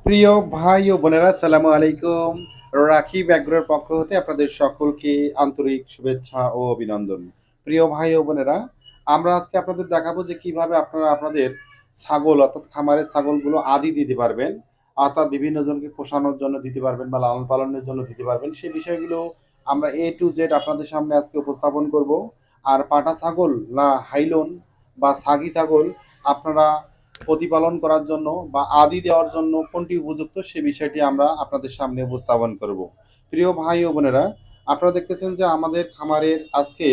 প্রিয় ভাই ও বোনেরা, সালামু আলাইকুম। রাকিব এগ্রোর পক্ষ হতে আপনাদের সকলকে আন্তরিক শুভেচ্ছা ও অভিনন্দন। প্রিয় ভাই ও বোনেরা, আমরা আজকে আপনাদের দেখাবো যে কিভাবে আপনারা আপনাদের ছাগল অর্থাৎ খামারের ছাগলগুলো আদি দিতে পারবেন, অর্থাৎ বিভিন্ন জনকে পোষানোর জন্য দিতে পারবেন বা লালন পালনের জন্য দিতে পারবেন। সেই বিষয়গুলো আমরা এ টু জেড আপনাদের সামনে আজকে উপস্থাপন করব। আর পাটা ছাগল না হাইলন বা সাগি ছাগল আপনারা প্রতিপালন করার জন্য বা আদি দেওয়ার জন্য কোনটি উপযুক্ত সে বিষয়টি আমরা আপনাদের সামনে উপস্থাপন করব। প্রিয় ভাই ও বোনেরা, আপনারা দেখতেছেন যে আমাদের খামারের আজকে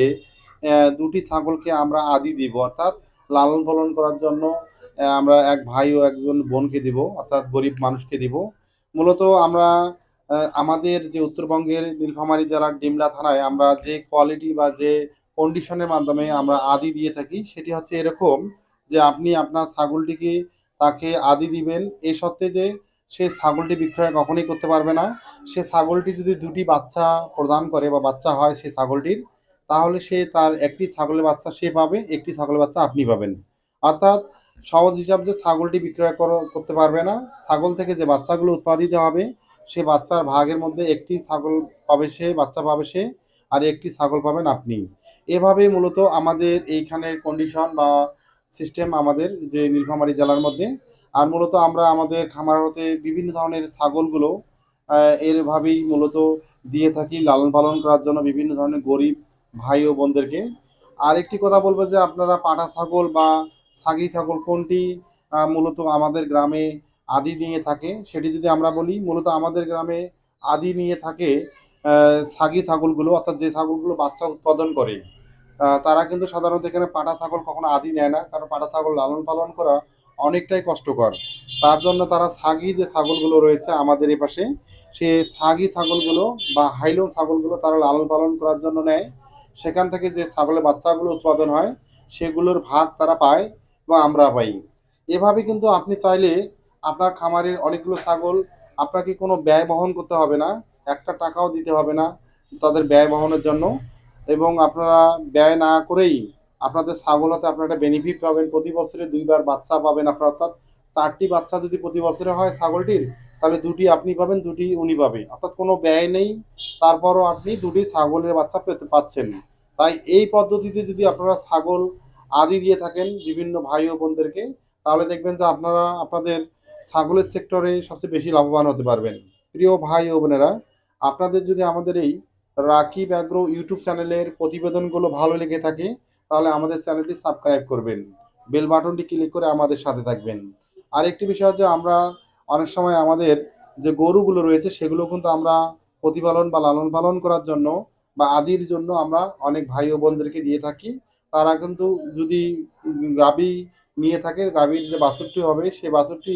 দুটি ছাগলকে আমরা আদি দিব, অর্থাৎ লালন পালন করার জন্য আমরা এক ভাই ও একজন বোনকে দিব, অর্থাৎ গরিব মানুষকে দিব। মূলত আমরা আমাদের যে উত্তরবঙ্গের নীলফামারী জেলার ডিমলা থানায় আমরা যে কোয়ালিটি বা যে কন্ডিশনের মাধ্যমে আমরা আদি দিয়ে থাকি সেটি হচ্ছে এরকম যে আপনি আপনার ছাগলটিকে তাকে আদি দিবেন, এই সত্ত্বে যে সে ছাগলটি বিক্রয় কখনোই করতে পারবে না। সে ছাগলটি যদি দুটি বাচ্চা প্রদান করে বা বাচ্চা হয় সেই ছাগলটির, তাহলে সে তার একটি ছাগলের বাচ্চা সে পাবে, একটি ছাগলের বাচ্চা আপনি পাবেন। অর্থাৎ সহজ হিসাব যে ছাগলটি বিক্রয় করতে পারবে না, ছাগল থেকে যে বাচ্চাগুলো উৎপাদিত হবে সে বাচ্চার ভাগের মধ্যে একটি ছাগল পাবে সে, বাচ্চা পাবে সে, আর একটি ছাগল পাবেন আপনি। এভাবে মূলত আমাদের এইখানের কন্ডিশন বা সিস্টেম আমাদের যে নীলফামারী জেলার মধ্যে। আর মূলত আমরা আমাদের খামার হতে বিভিন্ন ধরনের ছাগলগুলো এরভাবেই মূলত দিয়ে থাকি লালন পালন করার জন্য বিভিন্ন ধরনের গরিব ভাই ও বোনদেরকে। আরেকটি কথা বলবো যে আপনারা পাঠা ছাগল বা ছাগি ছাগল কোনটি মূলত আমাদের গ্রামে আদি নিয়ে থাকে সেটি যদি আমরা বলি, মূলত আমাদের গ্রামে আদি নিয়ে থাকে ছাগি ছাগলগুলো, অর্থাৎ যে ছাগলগুলো বাচ্চা উৎপাদন করে। তারা কিন্তু সাধারণত এখানে পাটা ছাগল কখনো আদি নেয় না, কারণ পাটা ছাগল লালন পালন করা অনেকটাই কষ্টকর। তার জন্য তারা ছাগি যে ছাগলগুলো রয়েছে আমাদের এই পাশে, সে ছাগি ছাগলগুলো বা হাইলো ছাগলগুলো তারা লালন পালন করার জন্য নেয়। সেখান থেকে যে ছাগলের বাচ্চাগুলো উৎপাদন হয় সেগুলোর ভাগ তারা পায় বা আমরা পাই। এভাবে কিন্তু আপনি চাইলে আপনার খামারের অনেকগুলো ছাগল আপনাকে কোনো ব্যয় বহন করতে হবে না, একটা টাকাও দিতে হবে না তাদের ব্যয় বহনের জন্য। এবং আপনারা ব্যয় না করেই আপনাদের ছাগল হতে আপনারা একটা বেনিফিট পাবেন, প্রতি বছরে দুইবার বাচ্চা পাবেন আপনারা, অর্থাৎ চারটি বাচ্চা যদি প্রতি বছরে হয় ছাগলটির, তাহলে দুটি আপনি পাবেন, দুটি উনি পাবে, অর্থাৎ কোনো ব্যয় নেই, তারপরও আপনি দুটি ছাগলের বাচ্চা পেতে পাচ্ছেন। তাই এই পদ্ধতিতে যদি আপনারা ছাগল আদি দিয়ে থাকেন বিভিন্ন ভাই ও বোনদেরকে, তাহলে দেখবেন যে আপনারা আপনাদের ছাগলের সেক্টরে সবচেয়ে বেশি লাভবান হতে পারবেন। প্রিয় ভাই ও বোনেরা, আপনাদের যদি আমাদের এই রাকিব অ্যাগ্রো ইউটিউব চ্যানেলের প্রতিবেদনগুলো ভালো লেগে থাকে, তাহলে আমাদের চ্যানেলটি সাবস্ক্রাইব করবেন, বেল বাটনটি ক্লিক করে আমাদের সাথে থাকবেন। আরেকটি বিষয় হচ্ছে আমরা অনেক সময় আমাদের যে গরুগুলো রয়েছে সেগুলো কিন্তু আমরা প্রতিপালন বা লালন পালন করার জন্য বা আদির জন্য আমরা অনেক ভাই ও বোনদেরকে দিয়ে থাকি। তারা কিন্তু যদি গাভী নিয়ে থাকে, গাভীর যে বাছুরটি হবে সেই বাছুরটি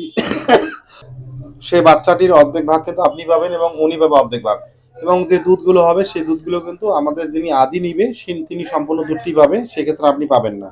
সেই বাচ্চাটির অর্ধেক ভাগ কিন্তু আপনি পাবেন এবং উনি পাবে অর্ধেক ভাগ। এবং যে দুধগুলো হবে সেই দুধগুলো কিন্তু আমাদের যিনি আদি নিবে তিনি সম্পূর্ণ দুধটি পাবে, সেক্ষেত্রে আপনি পাবেন না।